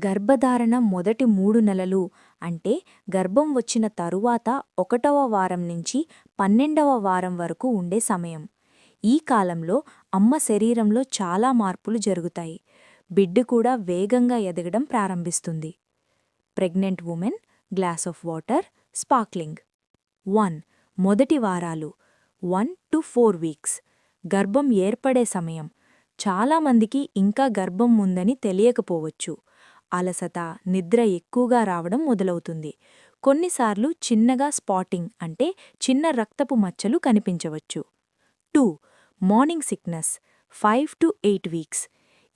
గర్భధారణ మొదటి 3 నెలలు అంటే గర్భం వచ్చిన తరువాత 1వ వారం నుంచి 12వ వారం వరకు ఉండే సమయం. ఈ కాలంలో అమ్మ శరీరంలో చాలా మార్పులు జరుగుతాయి. బిడ్డ కూడా వేగంగా ఎదగడం ప్రారంభిస్తుంది. Pregnant women glass of water sparkling. 1. మొదటి వారాలు 1 to 4 వీక్స్ గర్భం ఏర్పడే సమయం. చాలామందికి ఇంకా గర్భం ఉందని తెలియకపోవచ్చు. అలసట, నిద్ర ఎక్కువగా రావడం మొదలవుతుంది. కొన్నిసార్లు చిన్నగా స్పాటింగ్ అంటే చిన్న రక్తపు మచ్చలు కనిపించవచ్చు. 2. మార్నింగ్ సిక్నెస్ 5 to 8 వీక్స్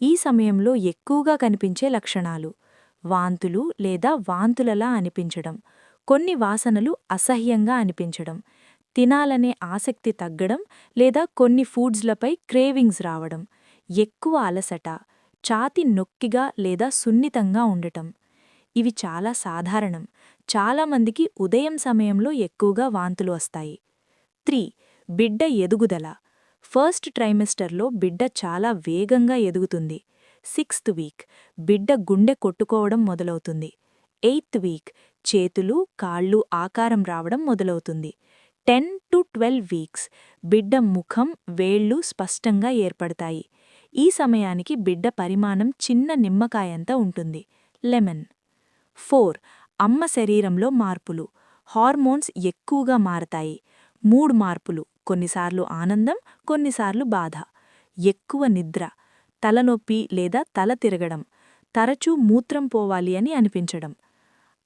ఈ సమయంలో ఎక్కువగా కనిపించే లక్షణాలు: వాంతులు లేదా వాంతులలా అనిపించడం, కొన్ని వాసనలు అసహ్యంగా అనిపించడం, తినాలనే ఆసక్తి తగ్గడం లేదా కొన్ని ఫుడ్స్లపై క్రేవింగ్స్ రావడం, ఎక్కువ అలసట, ఛాతీ నొక్కిగా లేదా సున్నితంగా ఉండటం. ఇవి చాలా సాధారణం. చాలామందికి ఉదయం సమయంలో ఎక్కువగా వాంతులు వస్తాయి. 3. బిడ్డ ఎదుగుదల ఫస్ట్ ట్రైమెస్టర్లో బిడ్డ చాలా వేగంగా ఎదుగుతుంది. 6th వీక్ బిడ్డ గుండె కొట్టుకోవడం మొదలవుతుంది. 8th వీక్ చేతులు, కాళ్ళు ఆకారం రావడం మొదలవుతుంది. 10 to 12 వీక్స్ బిడ్డ ముఖం, వేళ్లు స్పష్టంగా ఏర్పడతాయి. ఈ సమయానికి బిడ్డ పరిమాణం చిన్న నిమ్మకాయంత ఉంటుంది. లెమన్. 4. అమ్మ శరీరంలో మార్పులు హార్మోన్స్ ఎక్కువగా మారతాయి. 3 మార్పులు, కొన్నిసార్లు ఆనందం, కొన్నిసార్లు బాధ. ఎక్కువ నిద్ర, తలనొప్పి లేదా తల తిరగడం, తరచూ మూత్రం పోవాలి అని అనిపించడం.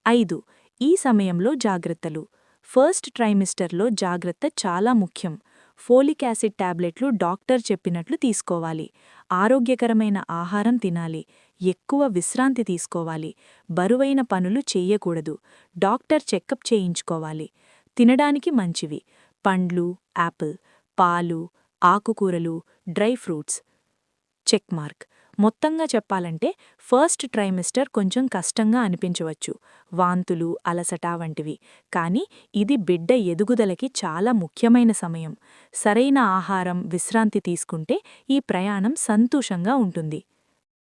5. ఈ సమయంలో జాగ్రత్తలు ఫస్ట్ ట్రైమిస్టర్లో జాగ్రత్త చాలా ముఖ్యం. ఫోలిక్ యాసిడ్ టాబ్లెట్లు డాక్టర్ చెప్పినట్లు తీసుకోవాలి. ఆరోగ్యకరమైన ఆహారం తినాలి. ఎక్కువ విశ్రాంతి తీసుకోవాలి. బరువైన పనులు చెయ్యకూడదు. డాక్టర్ చెకప్ చేయించుకోవాలి. తినడానికి మంచివి: పండ్లు, యాపిల్, పాలు, ఆకుకూరలు, డ్రై ఫ్రూట్స్. Check mark. మొత్తంగా చెప్పాలంటే ఫస్ట్ ట్రైమిస్టర్ కొంచెం కష్టంగా అనిపించవచ్చు, వాంతులు, అలసట వంటివి. కానీ ఇది బిడ్డ ఎదుగుదలకి చాలా ముఖ్యమైన సమయం. సరైన ఆహారం, విశ్రాంతి తీసుకుంటే ఈ ప్రయాణం సంతోషంగా ఉంటుంది.